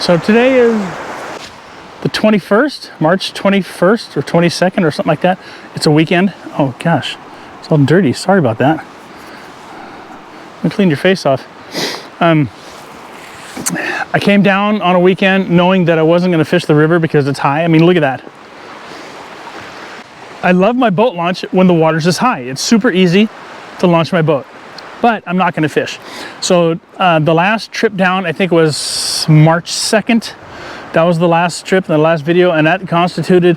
So today is the 21st, March 21st or 22nd or something like that. It's a weekend. Oh gosh, it's all dirty. Sorry about that. Let me clean your face off. I came down on a weekend knowing that I wasn't going to fish the river because it's high. I mean, look at that. I love my boat launch when the water's this high. It's super easy to launch my boat, but I'm not going to fish. So the last trip down, I think it was March 2nd. That was the last trip, the last video, and that constituted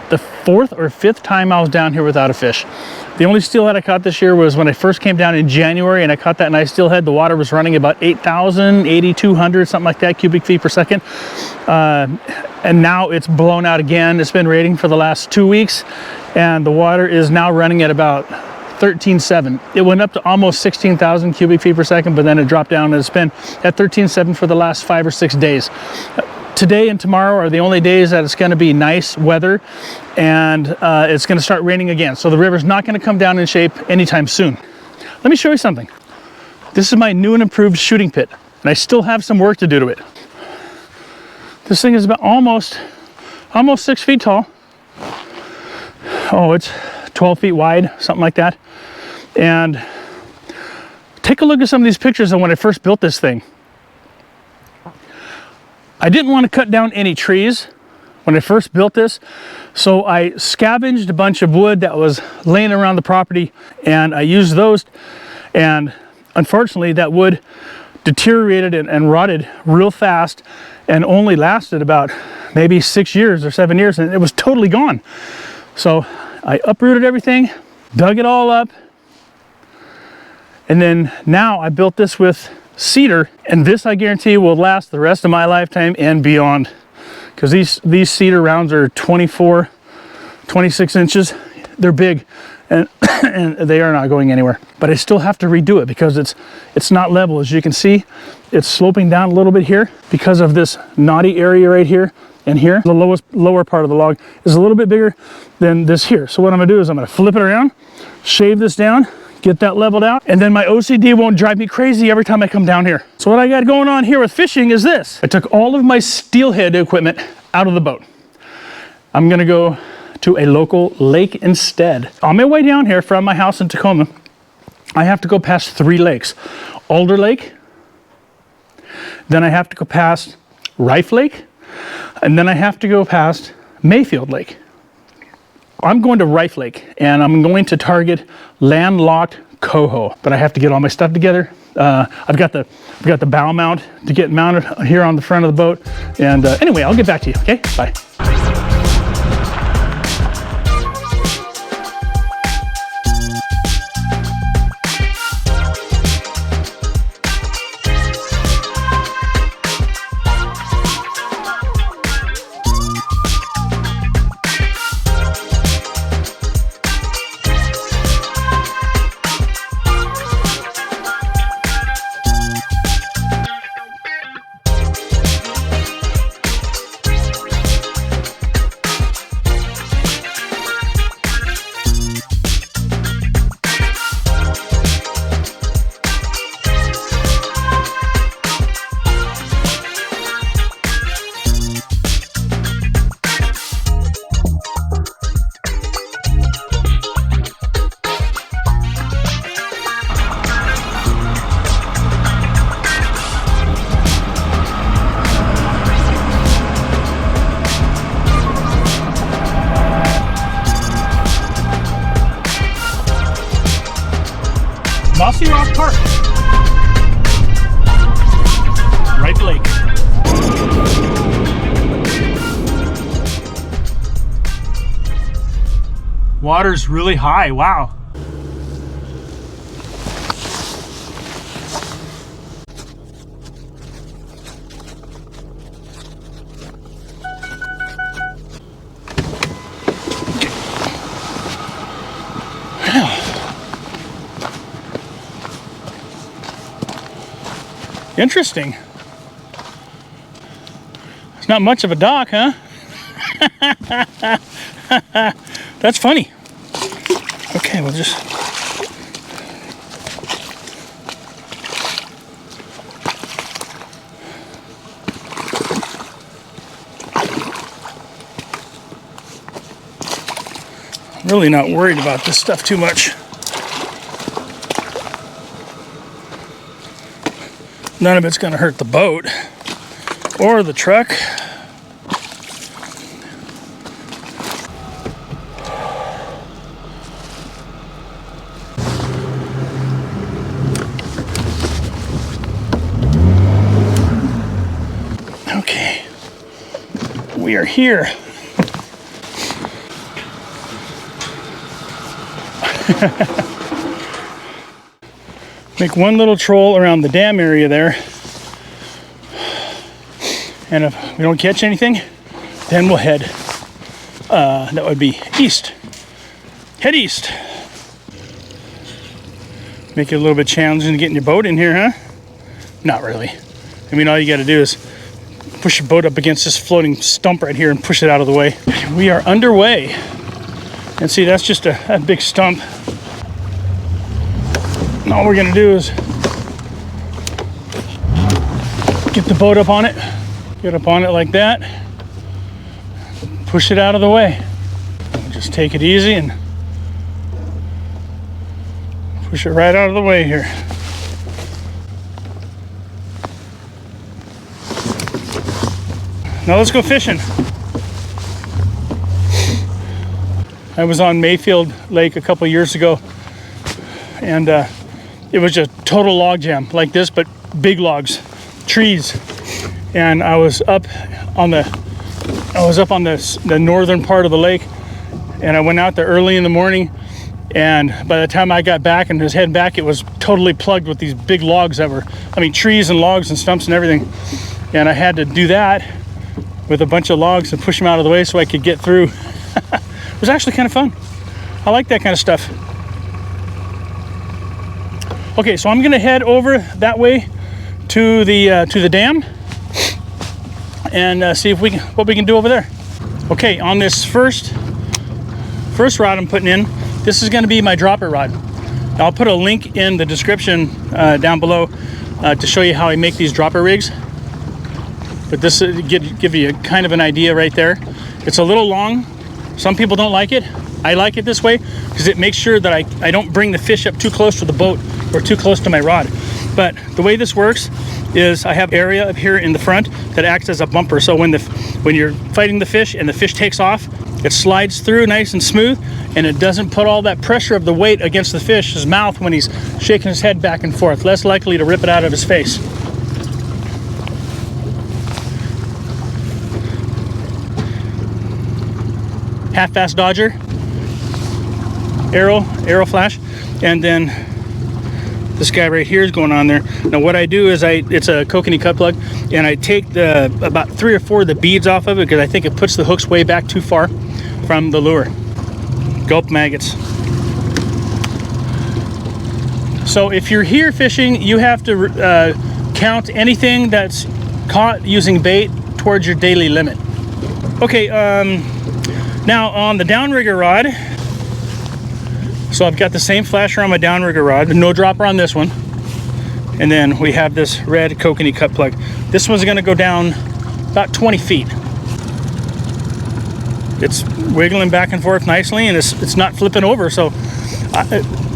the 4th or 5th time I was down here without a fish. The only steelhead I caught this year was when I first came down in January, and I caught that nice steelhead. The water was running about 8,000, 8,200, something like that, cubic feet per second. And now it's blown out again. It's been raining for the last 2 weeks, and the water is now running at about 13.7. It went up to almost 16,000 cubic feet per second, but then it dropped down, and it's been at 13.7 for the last 5 or 6 days. Today and tomorrow are the only days that it's going to be nice weather, and it's going to start raining again. So the river's not going to come down in shape anytime soon. Let me show you something. This is my new and improved shooting pit, and I still have some work to do to it. This thing is about almost 6 feet tall. Oh, it's 12 feet wide, something like that. And take a look at some of these pictures of when I first built this thing. I didn't want to cut down any trees when I first built this, so I scavenged a bunch of wood that was laying around the property, and I used those, and unfortunately that wood deteriorated and rotted real fast and only lasted about maybe 6 years or 7 years, and it was totally gone. So I uprooted everything, dug it all up, and then now I built this with cedar, and this I guarantee will last the rest of my lifetime and beyond, because these cedar rounds are 24, 26 inches. They're big, and and they are not going anywhere. But I still have to redo it because it's not level. As you can see, it's sloping down a little bit here because of this knotty area right here and here. The lower part of the log is a little bit bigger than this here. So what I'm gonna do is I'm gonna flip it around, shave this down, get that leveled out, and then my OCD won't drive me crazy every time I come down here. So what I got going on here with fishing is this. I took all of my steelhead equipment out of the boat. I'm gonna go to a local lake instead. On my way down here from my house in Tacoma, I have to go past 3 lakes. Alder Lake, then I have to go past Riffe Lake, and then I have to go past Mayfield Lake. I'm going to Riffe Lake, and I'm going to target landlocked coho, but I have to get all my stuff together. I've got the bow mount to get mounted here on the front of the boat, and anyway, I'll get back to you. Okay, bye. Mossy Rock Park, Riffe Lake. Water's really high, wow. Interesting. It's not much of a dock, huh? That's funny. Okay, we'll just... Really not worried about this stuff too much. None of it's going to hurt the boat or the truck. Okay, we are here. Make one little troll around the dam area there, and if we don't catch anything, then we'll head that would be east. Head east. Make it a little bit challenging getting your boat in here, huh? Not really. I mean, all you got to do is push your boat up against this floating stump right here and push it out of the way. We are underway. And see, that's just a big stump. And all we're gonna do is get the boat up on it, get up on it like that, push it out of the way. Just take it easy and push it right out of the way here. Now let's go fishing. I was on Mayfield Lake a couple years ago, and it was just total log jam like this, but big logs, trees. And I was up on the northern part of the lake, and I went out there early in the morning, and by the time I got back and was heading back, it was totally plugged with these big logs that were, I mean, trees and logs and stumps and everything. And I had to do that with a bunch of logs and push them out of the way so I could get through. It was actually kind of fun. I like that kind of stuff. Okay, so I'm gonna head over that way to the dam and see if what we can do over there. Okay, on this first rod I'm putting in, this is gonna be my dropper rod. I'll put a link in the description down below to show you how I make these dropper rigs. But this give you kind of an idea right there. It's a little long. Some people don't like it. I like it this way because it makes sure that I don't bring the fish up too close to the boat or too close to my rod. But the way this works is I have area up here in the front that acts as a bumper. So when you're fighting the fish and the fish takes off, it slides through nice and smooth, and it doesn't put all that pressure of the weight against the fish's mouth when he's shaking his head back and forth. Less likely to rip it out of his face. Half-fast dodger, arrow flash, and then this guy right here is going on there. Now what I do is it's a Kokanee cut plug, and I take about 3 or 4 of the beads off of it because I think it puts the hooks way back too far from the lure. Gulp maggots. So if you're here fishing, you have to count anything that's caught using bait towards your daily limit. Okay, now on the downrigger rod, so I've got the same flasher on my downrigger rod, no dropper on this one. And then we have this red Kokanee cut plug. This one's gonna go down about 20 feet. It's wiggling back and forth nicely, and it's not flipping over. So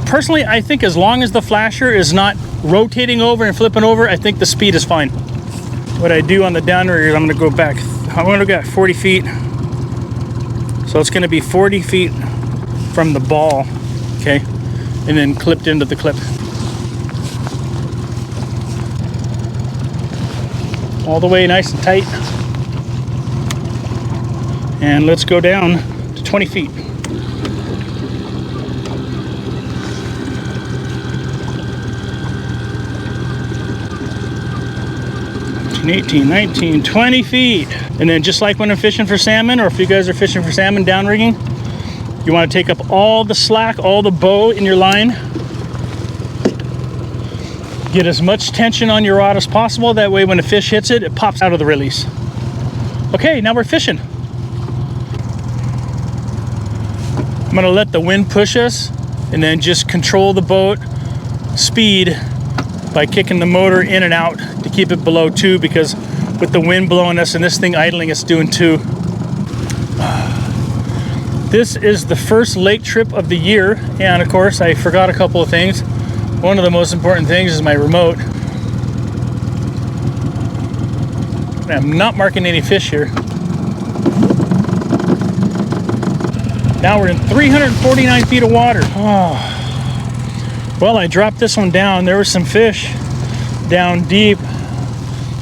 personally, I think as long as the flasher is not rotating over and flipping over, I think the speed is fine. What I do on the downrigger is I'm gonna go back, I'm gonna go 40 feet. So it's going to be 40 feet from the ball, okay, and then clipped into the clip. All the way nice and tight. And let's go down to 20 feet. 18, 19, 20 feet. And then just like when I'm fishing for salmon, or if you guys are fishing for salmon down rigging, you want to take up all the slack, all the bow in your line. Get as much tension on your rod as possible. That way when the fish hits it, it pops out of the release. Okay, now we're fishing. I'm gonna let the wind push us and then just control the boat speed by kicking the motor in and out to keep it below 2, because with the wind blowing us and this thing idling, it's doing 2. This is the first lake trip of the year, and of course I forgot a couple of things. One of the most important things is my remote. I'm not marking any fish here. Now we're in 349 feet of water. Oh. Well, I dropped this one down. There were some fish down deep,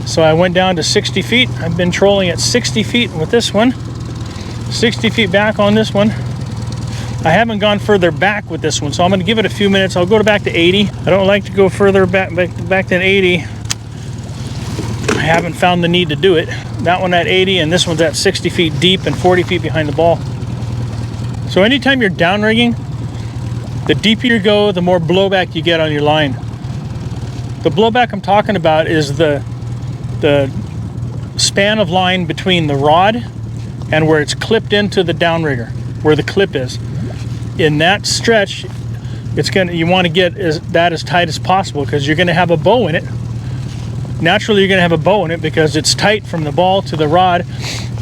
so I went down to 60 feet. I've been trolling at 60 feet with this one. 60 feet back on this one. I haven't gone further back with this one, so I'm going to give it a few minutes. I'll go back to 80. I don't like to go further back than 80. I haven't found the need to do it. That one at 80 and this one's at 60 feet deep and 40 feet behind the ball. So anytime you're downrigging, the deeper you go, the more blowback you get on your line. The blowback I'm talking about is the span of line between the rod and where it's clipped into the downrigger, where the clip is. In that stretch, you want to get that as tight as possible, because you're going to have a bow in it. Naturally, you're going to have a bow in it because it's tight from the ball to the rod,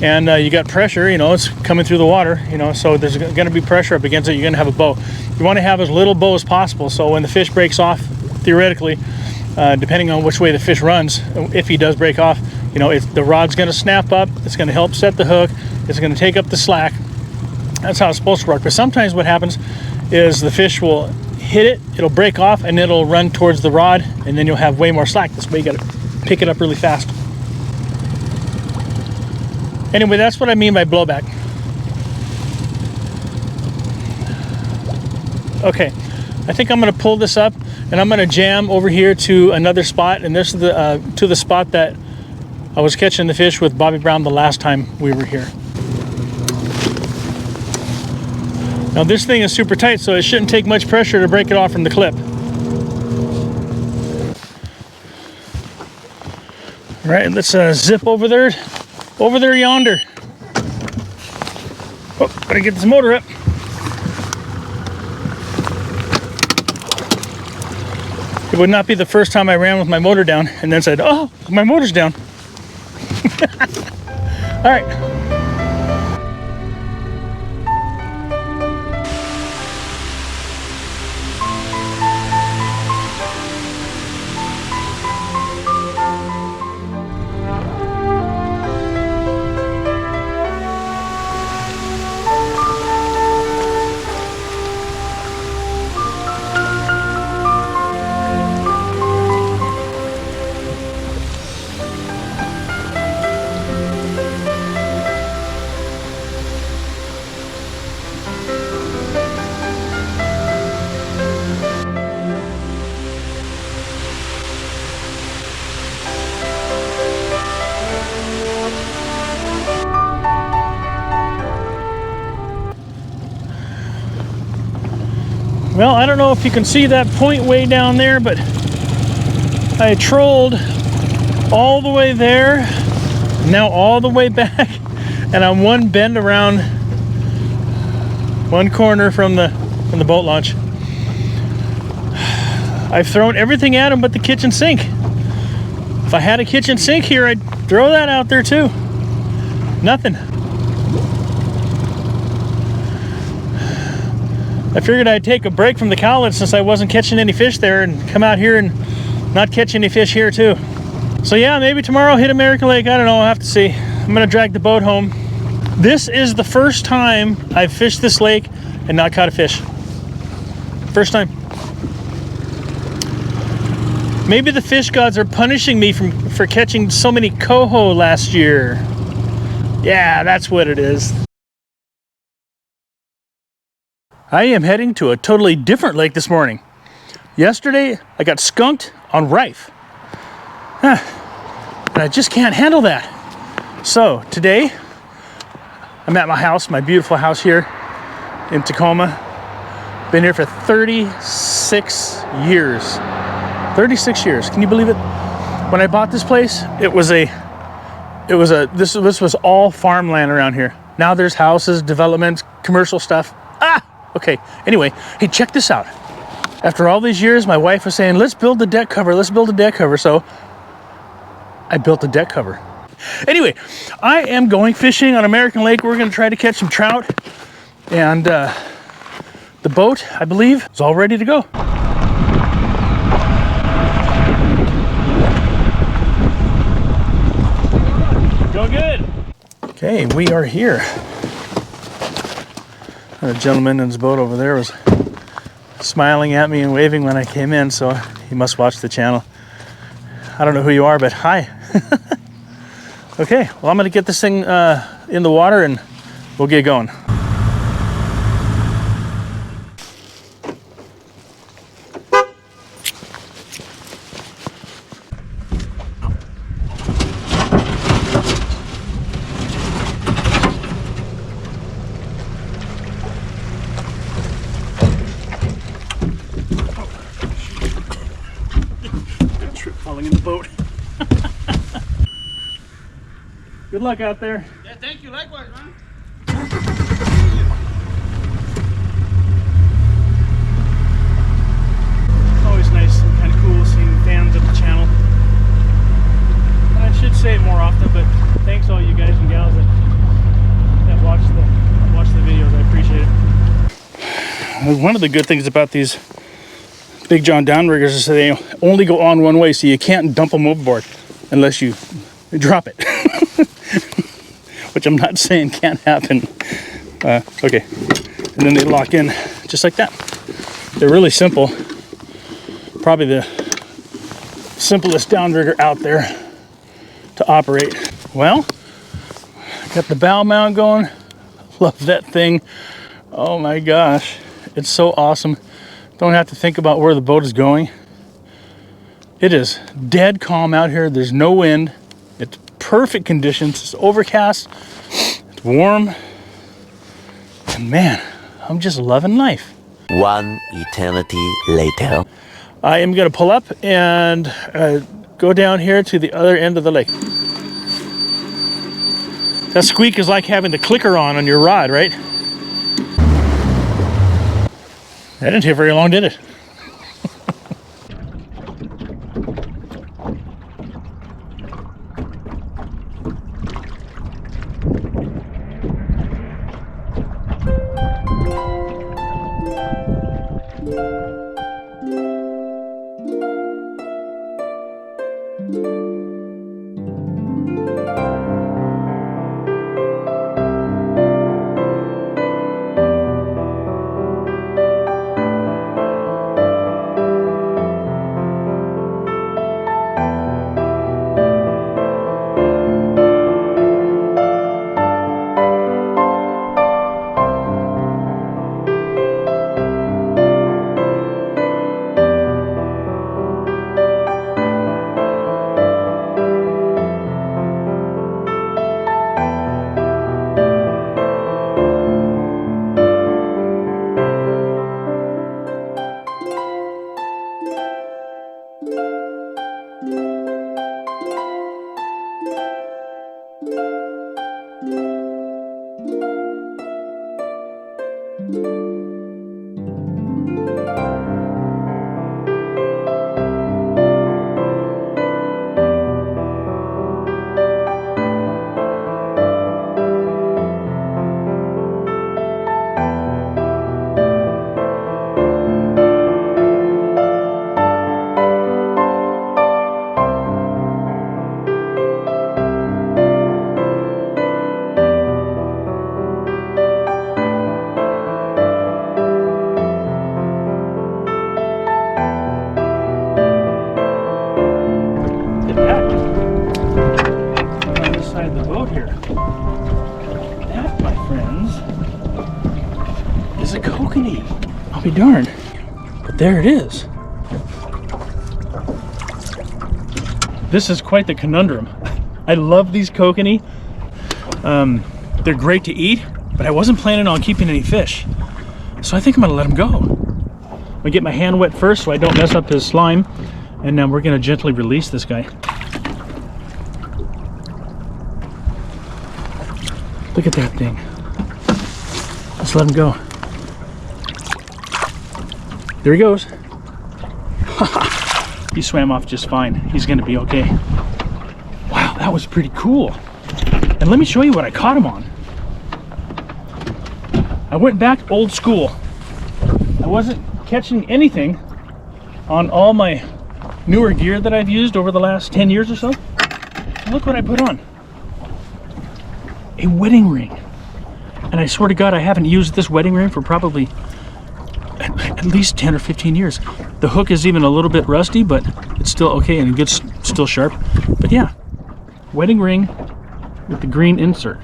and you got pressure, it's coming through the water, so there's going to be pressure up against it. You're going to have a bow. You want to have as little bow as possible, so when the fish breaks off, theoretically, depending on which way the fish runs, if he does break off, the rod's going to snap up. It's going to help set the hook. It's going to take up the slack. That's how it's supposed to work. But sometimes what happens is the fish will hit it, it'll break off, and it'll run towards the rod, and then you'll have way more slack. This way you got to pick it up really fast. Anyway, that's what I mean by blowback. Okay, I think I'm going to pull this up, and I'm going to jam over here to another spot, and this is to the spot that I was catching the fish with Bobby Brown the last time we were here. Now this thing is super tight, so it shouldn't take much pressure to break it off from the clip. All right, let's zip over there yonder. Oh, gotta get this motor up. It would not be the first time I ran with my motor down and then said, oh, my motor's down. All right. Well, I don't know if you can see that point way down there, but I trolled all the way there, now all the way back, and I'm one bend around one corner from the boat launch. I've thrown everything at him but the kitchen sink. If I had a kitchen sink here, I'd throw that out there too. Nothing. I figured I'd take a break from the college since I wasn't catching any fish there and come out here and not catch any fish here too. So yeah, maybe tomorrow I'll hit American Lake. I don't know, I'll have to see. I'm gonna drag the boat home. This is the first time I've fished this lake and not caught a fish. First time. Maybe the fish gods are punishing me for catching so many coho last year. Yeah, that's what it is. I am heading to a totally different lake this morning. Yesterday, I got skunked on Riffe. And I just can't handle that. So today, I'm at my house, my beautiful house here in Tacoma. Been here for 36 years. 36 years, can you believe it? When I bought this place, this was all farmland around here. Now there's houses, developments, commercial stuff. Okay, anyway, hey, check this out. After all these years, my wife was saying, let's build the deck cover, let's build a deck cover. So I built a deck cover. Anyway, I am going fishing on American Lake. We're gonna try to catch some trout. And the boat, I believe, is all ready to go. Go good. Okay, we are here. A gentleman in his boat over there was smiling at me and waving when I came in, so he must watch the channel. I don't know who you are, but hi. Okay, well, I'm gonna get this thing in the water and we'll get going. Falling in the boat. Good luck out there. Yeah, thank you. Likewise, man. Always nice and kind of cool seeing fans of the channel. And I should say it more often, but thanks all you guys and gals that watch the videos. I appreciate it. One of the good things about these Big John downriggers is that they only go on one way, so you can't dump them overboard unless you drop it. Which I'm not saying can't happen. Okay, and then they lock in just like that. They're really simple. Probably the simplest downrigger out there to operate. Well, got the bow mount going. Love that thing. Oh my gosh, it's so awesome. Don't have to think about where the boat is going. It is dead calm out here. There's no wind. It's perfect conditions. It's overcast. It's warm. And man, I'm just loving life. One eternity later. I am going to pull up and go down here to the other end of the lake. That squeak is like having the clicker on your rod, right? That didn't take very long, did it? is a kokanee. I'll be darned. But there it is. This is quite the conundrum. I love these kokanee. They're great to eat, but I wasn't planning on keeping any fish. So I think I'm gonna let him go. I'm gonna get my hand wet first so I don't mess up his slime. And then we're gonna gently release this guy. Look at that thing. Let's let him go. There he goes. He swam off just fine. He's gonna be okay. Wow, that was pretty cool. And let me show you what I caught him on. I went back old school. I wasn't catching anything on all my newer gear that I've used over the last 10 years or so. Look what I put on. A wedding ring. And I swear to God, I haven't used this wedding ring for probably at least 10 or 15 years. The hook is even a little bit rusty, but it's still okay and it's still sharp. But yeah, wedding ring with the green insert.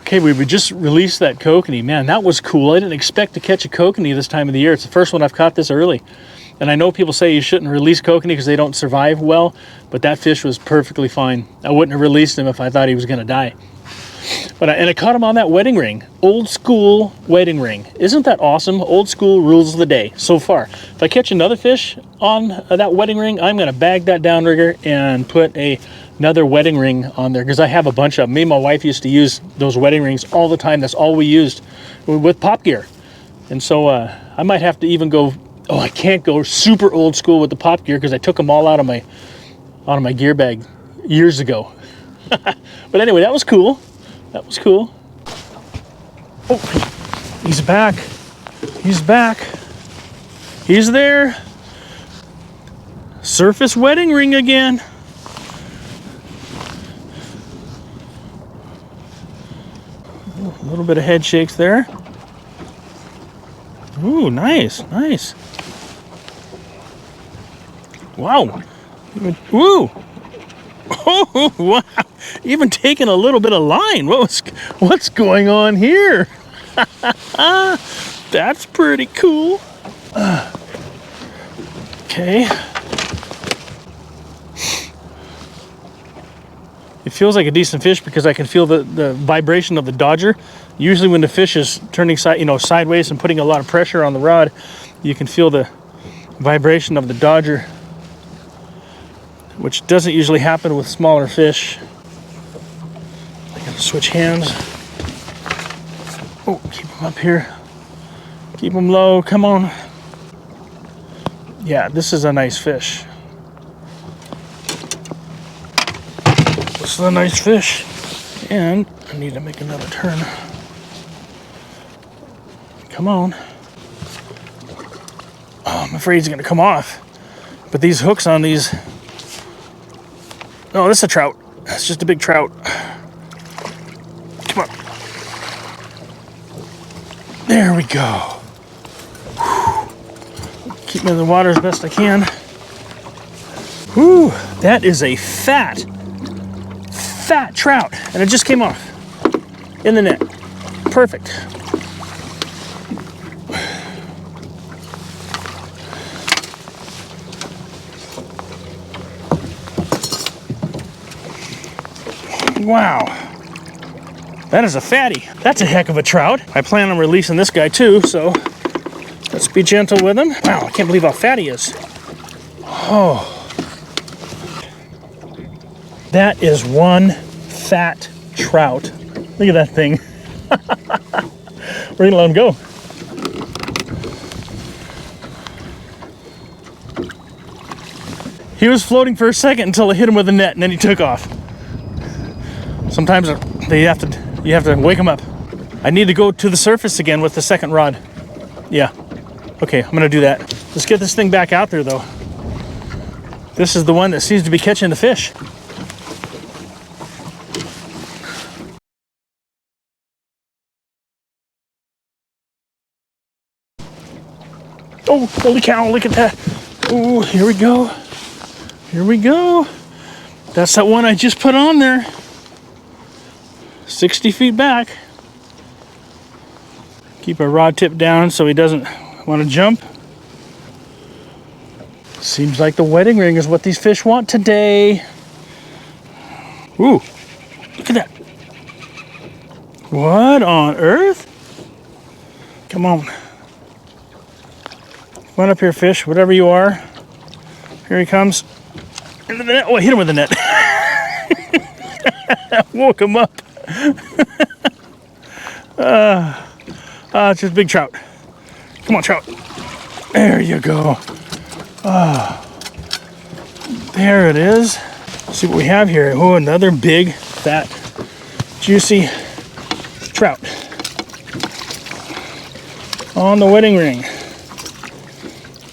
Okay, we just released that kokanee. Man, that was cool. I didn't expect to catch a kokanee this time of the year. It's the first one I've caught this early. And I know people say you shouldn't release kokanee because they don't survive well, but that fish was perfectly fine. I wouldn't have released him if I thought he was gonna die. But I caught him on that wedding ring. Old school wedding ring. Isn't that awesome? Old school rules of the day so far. If I catch another fish on that wedding ring, I'm gonna bag that downrigger and put another wedding ring on there because I have a bunch of them. Me and my wife used to use those wedding rings all the time. That's all we used with pop gear. And so I might have to even go, oh, I can't go super old school with the pop gear because I took them all out of my gear bag years ago. But anyway, that was cool. That was cool. Oh, he's back. He's back. He's there. Surface wedding ring again. A little bit of head shakes there. Ooh, nice, nice. Wow. Ooh. Oh, wow. Even taking a little bit of line. What's going on here? That's pretty cool. Okay. It feels like a decent fish because I can feel the vibration of the dodger. Usually when the fish is turning sideways and putting a lot of pressure on the rod, you can feel the vibration of the dodger, which doesn't usually happen with smaller fish. I gotta switch hands. Oh, keep them up here. Keep them low, come on. Yeah, this is a nice fish. This is a nice fish. And I need to make another turn. Come on. Oh, I'm afraid he's gonna come off. But these hooks on these, oh, this is a trout. It's just a big trout. Come on. There we go. Whew. Keep him in the water as best I can. Whew, that is a fat trout. And it just came off in the net. Perfect. Wow, that is a fatty. That's a heck of a trout. I plan on releasing this guy too, so let's be gentle with him. Wow, I can't believe how fat he is. Oh, that is one fat trout. Look at that thing. We're gonna let him go. He was floating for a second until I hit him with a net and then he took off. Sometimes you have to wake them up. I need to go to the surface again with the second rod. Yeah. Okay, I'm gonna do that. Let's get this thing back out there though. This is the one that seems to be catching the fish. Oh, holy cow, look at that. Oh, here we go. Here we go. That's that one I just put on there. 60 feet back. Keep our rod tip down so he doesn't want to jump. Seems like the wedding ring is what these fish want today. Ooh, look at that. What on earth? Come on. Come on up here, fish, whatever you are. Here he comes. Into the net. Oh, I hit him with the net. Woke him up. It's just a big trout. Come on, trout. There you go. There it is. Let's see what we have here. Oh, another big, fat, juicy trout. on the wedding ring.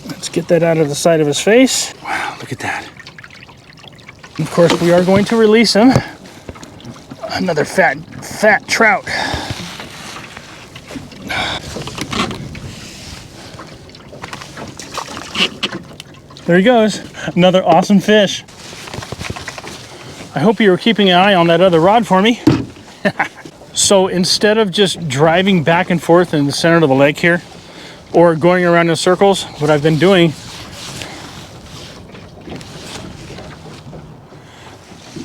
Let's get that out of the side of his face. Wow, look at that. And of course, we are going to release him. Another fat trout. There he goes. Another awesome fish. I hope you were keeping an eye on that other rod for me. So instead of just driving back and forth in the center of the lake here, or going around in circles, what I've been doing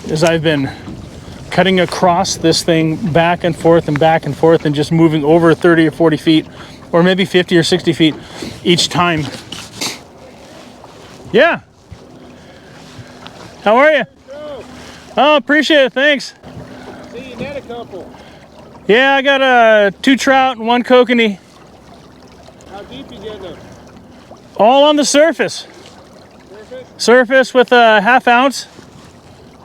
is I've been cutting across this thing back and forth and just moving over 30 or 40 feet, or maybe 50 or 60 feet each time. Yeah. How are you? Oh, appreciate it. Thanks. See, you net a couple. Yeah, I got 2 trout and 1 kokanee. How deep you getting them? All on the surface. Surface with a half ounce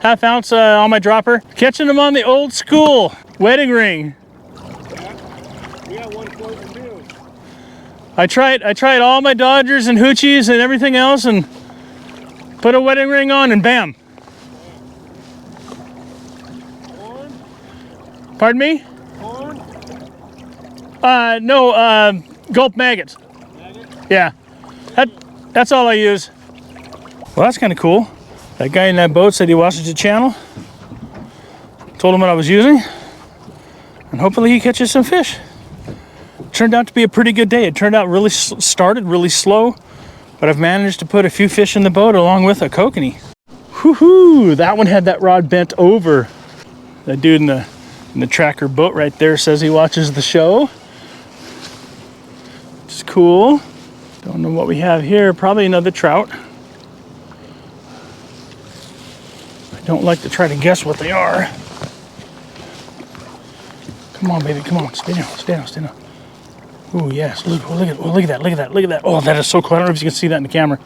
on my dropper. Catching them on the old school wedding ring. Yeah, we got one floating too. I tried all my Dodgers and Hoochies and everything else and put a wedding ring on and bam. Corn? Pardon me? Corn? No, gulp maggots. Maggots? Yeah, that's all I use. Well, that's kind of cool. That guy in that boat said he watches the channel. Told him what I was using. And hopefully he catches some fish. Turned out to be a pretty good day. It turned out really, started really slow, but I've managed to put a few fish in the boat along with a kokanee. Woohoo! That one had that rod bent over. That dude in the tracker boat right there says he watches the show. Which is cool. Don't know what we have here. Probably another trout. I don't like to try to guess what they are. Come on, baby, come on. Stay down. Oh, yes. Look at that. Oh, that is so cool. I don't know if you can see that in the camera.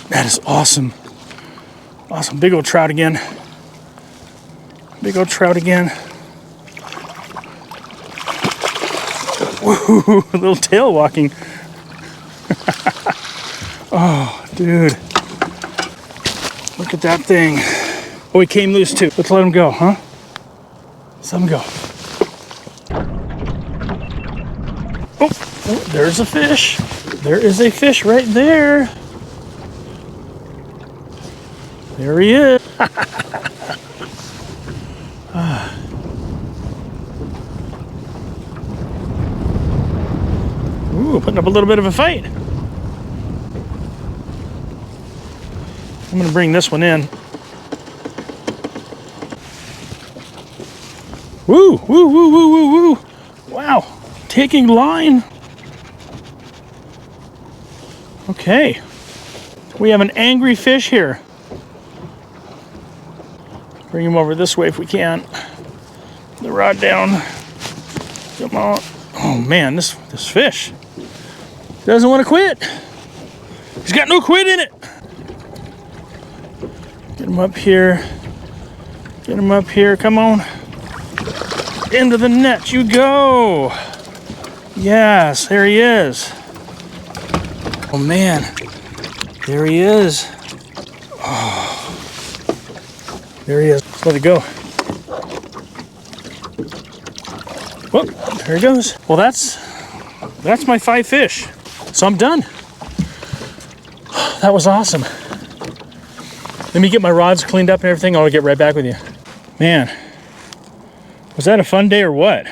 That is awesome. Awesome. Big old trout again. Woo, a little tail walking. Oh, dude. Look at that thing. Oh, he came loose too. Let's let him go, huh? Let's let him go. Oh, there's a fish. There is a fish right there. There he is. Ooh, putting up a little bit of a fight. I'm gonna bring this one in. Woo. Wow, taking line. Okay, we have an angry fish here. Bring him over this way if we can. The rod down. Come on. Oh man, this fish doesn't want to quit. He's got no quit in it. Get him up here. Come on. Into the net you go. Yes, there he is. Oh man, there he is. Oh, there he is. Let's let it go. Well, there he goes. Well, that's my 5 fish. So I'm done. That was awesome. Let me get my rods cleaned up and everything. I'll get right back with you. Man, was that a fun day or what?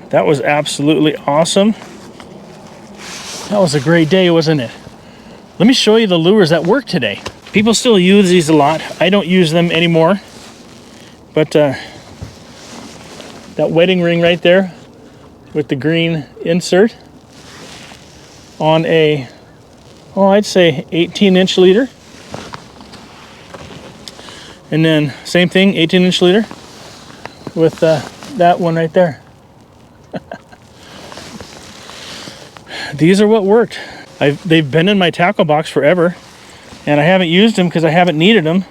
That was absolutely awesome. That was a great day, wasn't it? Let me show you the lures that work today. People still use these a lot. I don't use them anymore. But that wedding ring right there with the green insert on a, oh, I'd say 18-inch leader. And then same thing, 18-inch leader with that one right there. These are what worked. They've been in my tackle box forever, and I haven't used them because I haven't needed them,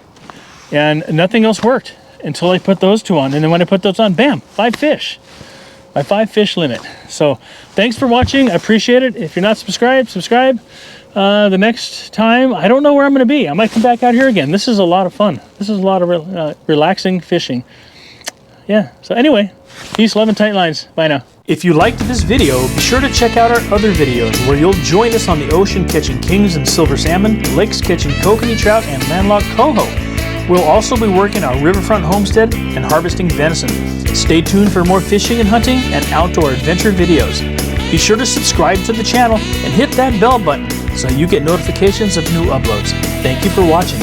and nothing else worked until I put those 2 on. And then when I put those on, bam, 5 fish. my 5 fish limit. So thanks for watching. I appreciate it. If you're not subscribed, subscribe. The next time, I don't know where I'm going to be. I might come back out here again. This is a lot of fun. This is a lot of relaxing fishing. Yeah, so anyway, peace, love, and tight lines. Bye now. If you liked this video, be sure to check out our other videos where you'll join us on the ocean catching kings and silver salmon, lakes catching kokanee trout, and landlocked coho. We'll also be working our riverfront homestead and harvesting venison. Stay tuned for more fishing and hunting and outdoor adventure videos. Be sure to subscribe to the channel and hit that bell button so you get notifications of new uploads. Thank you for watching.